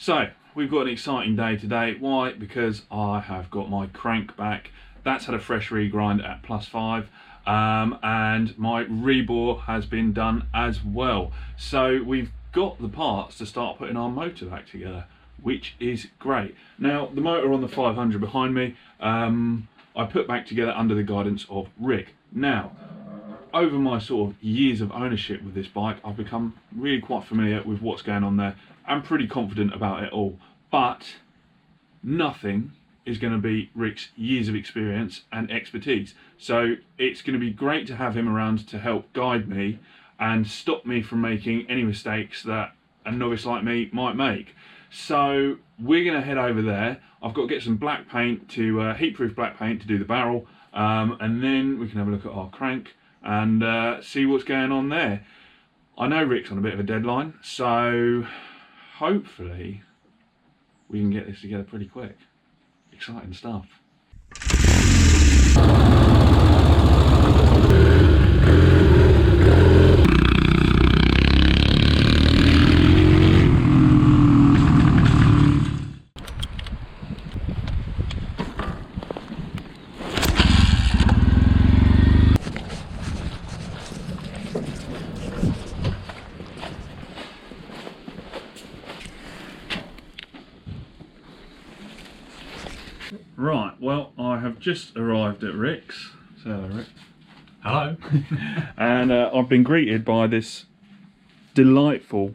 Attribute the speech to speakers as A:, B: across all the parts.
A: So we've got an exciting day today. Why? Because I have got my crank back. That's had a fresh regrind at +5, and my rebore has been done as well. So we've got the parts to start putting our motor back together, which is great. Now the motor on the 500 behind me, I put back together under the guidance of Rick. Now, over my sort of years of ownership with this bike, I've become really quite familiar with what's going on there. I'm pretty confident about it all, but nothing is going to beat Rick's years of experience and expertise. So it's going to be great to have him around to help guide me and stop me from making any mistakes that a novice like me might make. So we're going to head over there. I've got to get some black paint, to heat-proof black paint to do the barrel, and then we can have a look at our crank and see what's going on there. I know Rick's on a bit of a deadline, so hopefully we can get this together pretty quick. Exciting stuff. Right, well, I have just arrived at Rick's. Say hello, Rick.
B: Hello.
A: And I've been greeted by this delightful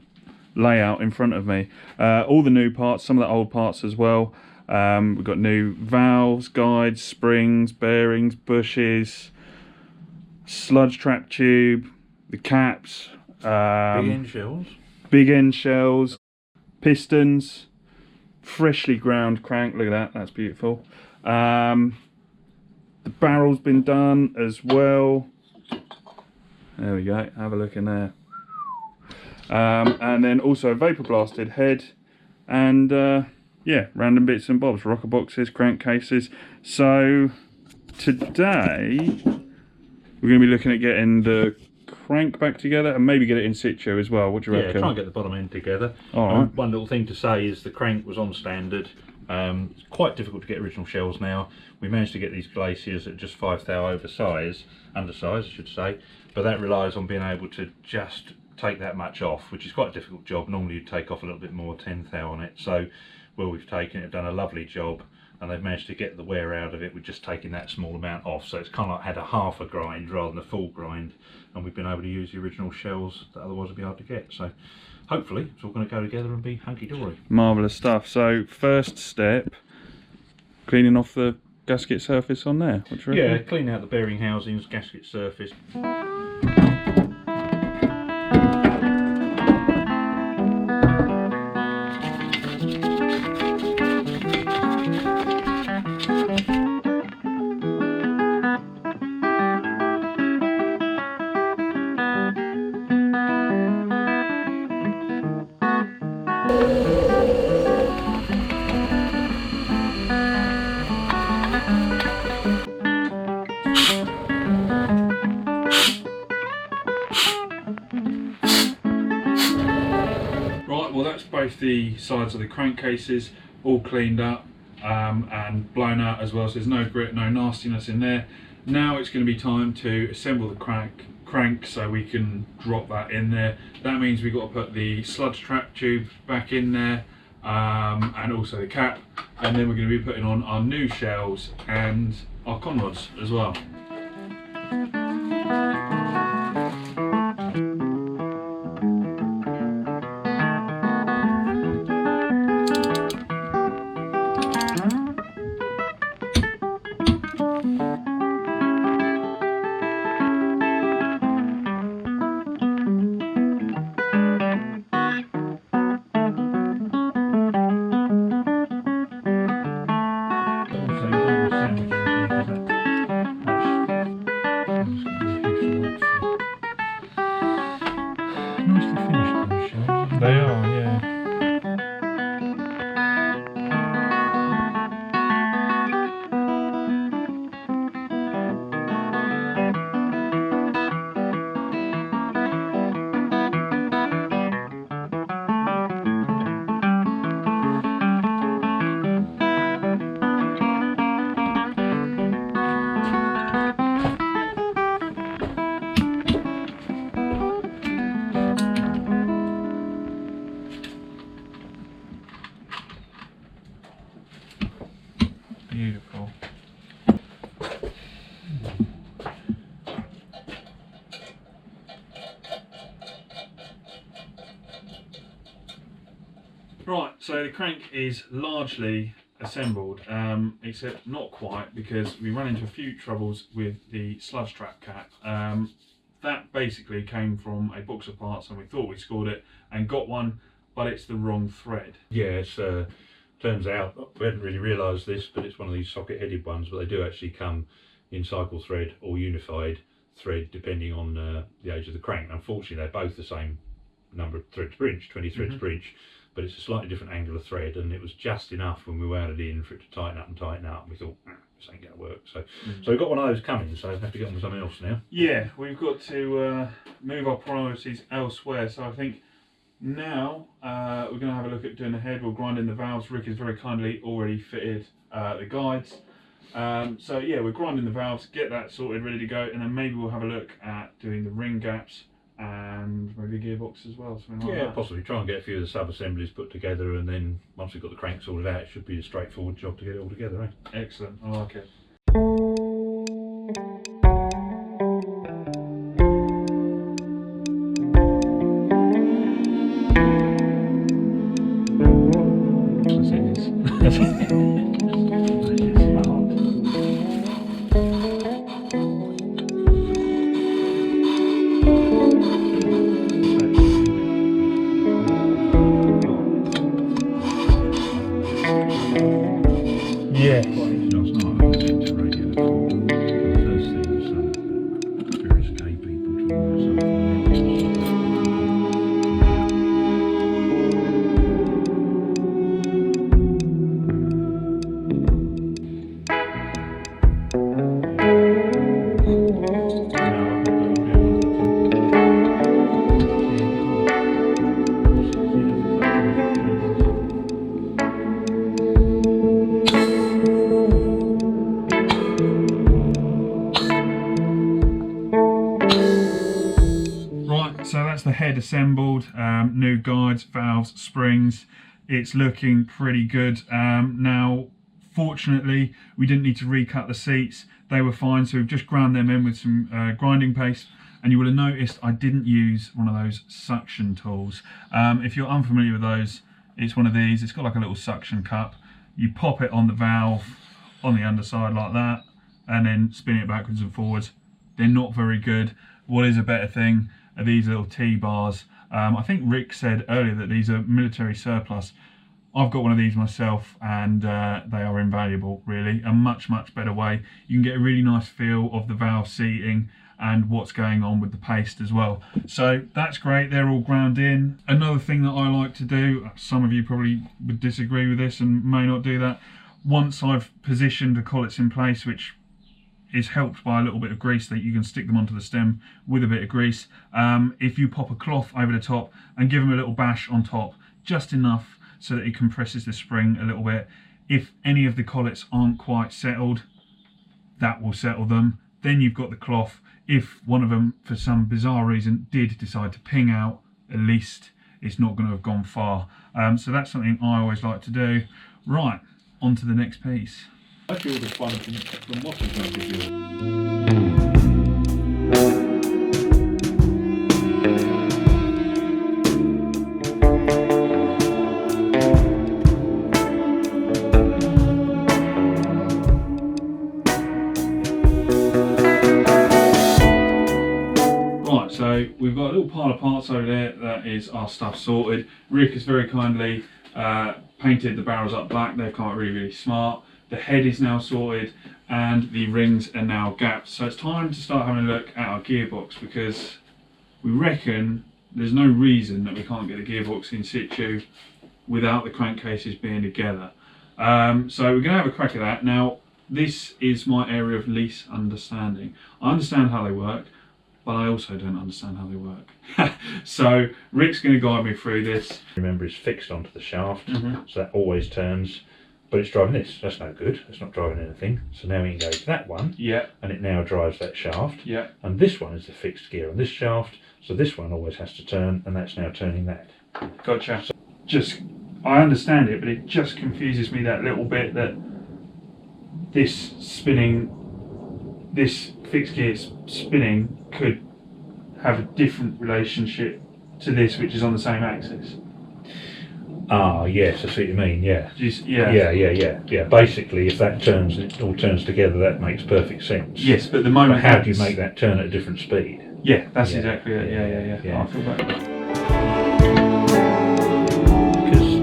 A: layout in front of me. All the new parts, some of the old parts as well. We've got new valves, guides, springs, bearings, bushes, sludge trap tube, the caps, big end shells, pistons, freshly ground crank. Look at that, that's beautiful. The barrel's been done as well. There we go, have a look in there. And then also a vapor blasted head, and yeah, random bits and bobs, rocker boxes, crankcases. So today we're going to be looking at getting the crank back together and maybe get it in situ as well. What do you reckon?
B: Yeah, try and get the bottom end together.
A: All right.
B: One little thing to say is the crank was on standard. It's quite difficult to get original shells now. We managed to get these glaciers at just 5 thou undersize, I should say, but that relies on being able to just take that much off, which is quite a difficult job. Normally you'd take off a little bit more, 10 thou on it. So well, we've taken it, done a lovely job, and they've managed to get the wear out of it with just taking that small amount off. So it's kind of like had a half a grind rather than a full grind, and we've been able to use the original shells that otherwise would be hard to get. So hopefully it's all going to go together and be hunky-dory.
A: Marvellous stuff. So first step, cleaning off the gasket surface on there. What do you reckon?
B: Yeah, clean out the bearing housings, gasket surface.
A: Well, that's both the sides of the crankcases all cleaned up and blown out as well, so there's no grit, no nastiness in there. Now it's going to be time to assemble the crank so we can drop that in there. That means we've got to put the sludge trap tube back in there, and also the cap, and then we're going to be putting on our new shells and our con rods as well. Beautiful. Right, so the crank is largely assembled, except not quite, because we ran into a few troubles with the sludge trap cap. That basically came from a box of parts, and we thought we scored it and got one, but it's the wrong thread.
B: Yeah, it's turns out, we hadn't really realised this, but it's one of these socket-headed ones, but they do actually come in cycle thread or unified thread, depending on the age of the crank. Unfortunately, they're both the same number of threads per inch, 20 threads per inch, but it's a slightly different angle of thread, and it was just enough when we wound it in for it to tighten up, and we thought, this ain't going to work. So we've got one of those coming, so we have to get on with something else now.
A: Yeah, we've got to move our priorities elsewhere, so I think now we're going to have a look at doing the head. We'll grind in the valves. Rick has very kindly already fitted the guides. So yeah, we're grinding the valves, get that sorted, ready to go, and then maybe we'll have a look at doing the ring gaps and maybe the gearbox as well. Like that.
B: Possibly try and get a few of the sub-assemblies put together, and then once we've got the crank sorted out, it should be a straightforward job to get it all together, eh?
A: Excellent, I like it. So that's the head assembled, new guides, valves, springs. It's looking pretty good. Now, fortunately, we didn't need to recut the seats. They were fine, so we've just ground them in with some grinding paste. And you will have noticed I didn't use one of those suction tools. If you're unfamiliar with those, it's one of these. It's got like a little suction cup. You pop it on the valve on the underside like that, and then spin it backwards and forwards. They're not very good. What is a better thing are these little T-bars. I think Rick said earlier that these are military surplus. I've got one of these myself, and they are invaluable, really. A much better way. You can get a really nice feel of the valve seating and what's going on with the paste as well. So that's great, they're all ground in. Another thing that I like to do, some of you probably would disagree with this and may not do that, once I've positioned the collets in place, which is helped by a little bit of grease that you can stick them onto the stem with a bit of grease. If you pop a cloth over the top and give them a little bash on top, just enough so that it compresses the spring a little bit. If any of the collets aren't quite settled, that will settle them. Then you've got the cloth. If one of them, for some bizarre reason, did decide to ping out, at least it's not going to have gone far. So that's something I always like to do. Right, on to the next piece.
B: I feel the fun from watching that.
A: So we've got a little pile of parts over there, that is our stuff sorted. Rick has very kindly painted the barrels up black. They're quite really smart. The head is now sorted and the rings are now gapped. So it's time to start having a look at our gearbox, because we reckon there's no reason that we can't get a gearbox in situ without the crankcases being together. So we're going to have a crack at that. Now, this is my area of least understanding. I understand how they work, but I also don't understand how they work. So Rick's going to guide me through this.
B: Remember, it's fixed onto the shaft, so that always turns, but it's driving this. That's no good. It's not driving anything. So now we can go to that one,
A: and
B: it now drives that shaft.
A: Yeah.
B: And this one is the fixed gear on this shaft, so this one always has to turn, and that's now turning that.
A: Gotcha. So I understand it, but it just confuses me that little bit that this fixed gear spinning could have a different relationship to this, which is on the same axis.
B: Ah, yes, I see what you mean. Yeah.
A: Yeah.
B: Basically, if that turns, it all turns together. That makes perfect sense.
A: Yes, but the moment.
B: But how do you make that turn at a different speed?
A: Yeah, that's exactly it. Yeah. I feel that.
B: Because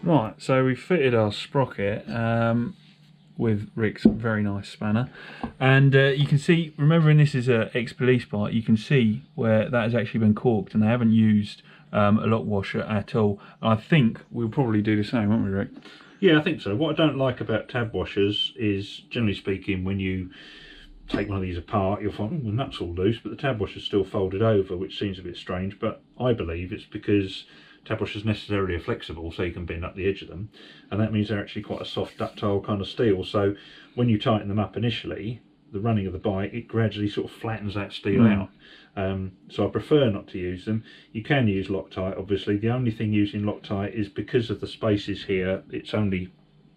A: right, so we fitted our sprocket with Rick's very nice spanner, and you can see, remembering this is a ex-police bike, you can see where that has actually been corked and they haven't used a lock washer at all. I think we'll probably do the same, won't we, Rick?
B: Yeah, I think so. What I don't like about tab washers is, generally speaking, when you take one of these apart, you'll find the nut's all loose, but the tab washer's still folded over, which seems a bit strange, but I believe it's because tab washers necessarily are flexible, so you can bend up the edge of them, and that means they're actually quite a soft, ductile kind of steel. So when you tighten them up initially, the running of the bike, it gradually sort of flattens that steel out. So I prefer not to use them. You can use Loctite, obviously. The only thing using Loctite is because of the spaces here, it's only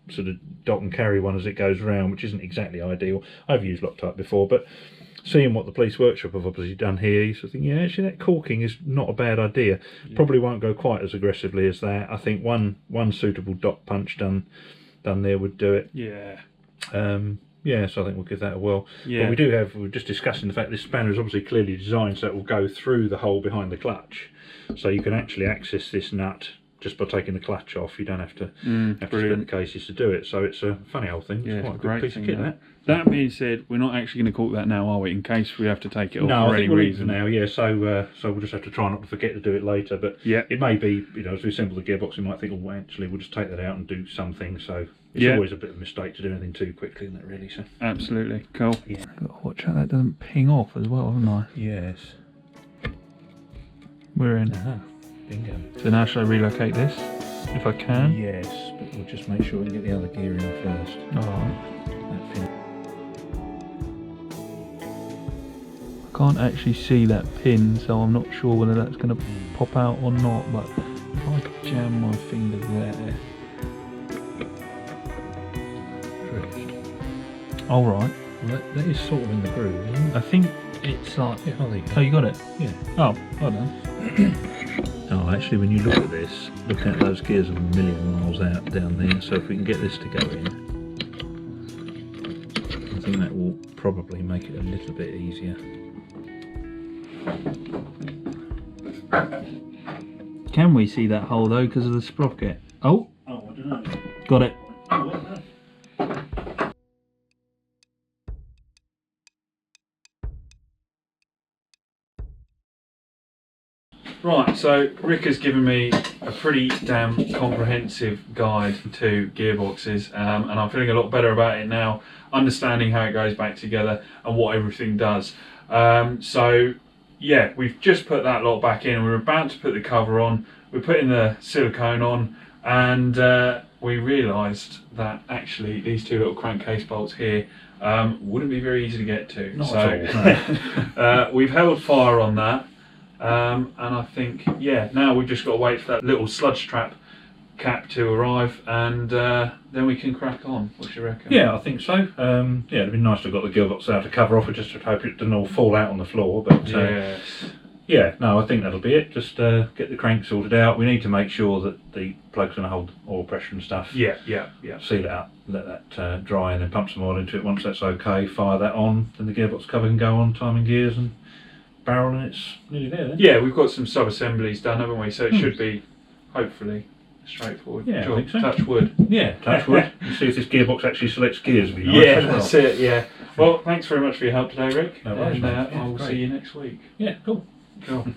B: sort of dot and carry one as it goes around, which isn't exactly ideal. I've used Loctite before, but seeing what the police workshop have obviously done here, you sort of think, yeah, actually that corking is not a bad idea. Probably won't go quite as aggressively as that. I think one suitable dot punch done there would do it.
A: Yeah.
B: Yeah, so I think we'll give that a whirl.
A: Yeah.
B: But we're just discussing the fact this spanner is obviously clearly designed so it will go through the hole behind the clutch. So you can actually access this nut just by taking the clutch off. You don't have to split the cases to do it. So it's a funny old thing. It's quite a good piece of kit, that.
A: That being said, we're not actually going to cork that now, are we? In case we have to take it off
B: for
A: any reason.
B: Now, yeah. So we'll just have to try not to forget to do it later. But it may be, as we assemble the gearbox, we might think, well, actually, we'll just take that out and do something. So it's always a bit of a mistake to do anything too quickly, isn't it? Really. So
A: absolutely cool.
B: Yeah.
A: I've got to watch out that doesn't ping off as well, haven't I?
B: Yes.
A: We're in.
B: Bingo.
A: So now should I relocate this, if I can?
B: Yes, but we'll just make sure we get the other gear in first.
A: Alright.
B: That pin.
A: I can't actually see that pin, so I'm not sure whether that's going to pop out or not, but if I could jam my finger there. Alright.
B: Well, that is sort of in the groove, isn't it?
A: I think it's like...
B: Yeah, there you go.
A: Oh, you got it?
B: Yeah.
A: Oh, well done.
B: Oh, actually, when you look at this, look at those gears are a million miles out down there, so if we can get this to go in, I think that will probably make it a little bit easier.
A: Can we see that hole though because of the sprocket? Oh,
B: I don't know.
A: got it. Right, so Rick has given me a pretty damn comprehensive guide to gearboxes, and I'm feeling a lot better about it now, understanding how it goes back together and what everything does. So yeah, we've just put that lot back in, we're about to put the cover on, we're putting the silicone on, and we realised that actually these two little crankcase bolts here wouldn't be very easy to get to.
B: Not at all.
A: We've held fire on that. And I think, yeah, now we've just got to wait for that little sludge trap cap to arrive, and then we can crack on. What do you reckon?
B: Yeah, I think so. Yeah, it'd be nice to have got the gearbox out to cover off. We just hope it doesn't all fall out on the floor. But
A: yes.
B: Yeah, no, I think that'll be it. Just get the crank sorted out. We need to make sure that the plug's going to hold oil pressure and stuff.
A: Yeah.
B: Seal it up, let that dry, and then pump some oil into it. Once that's okay, fire that on, then the gearbox cover can go on, timing gears and barrel, and it's nearly there then.
A: Yeah, we've got some sub-assemblies done, haven't we? So it should be, hopefully, a straightforward
B: job.
A: I think so. Touch wood.
B: Yeah, touch wood. Let's see if this gearbox actually selects gears. Nice
A: that's it, yeah. Well, thanks very much for your help today, Rick.
B: No worries,
A: and
B: mate.
A: I will see you next week.
B: Yeah, cool.
A: Cool.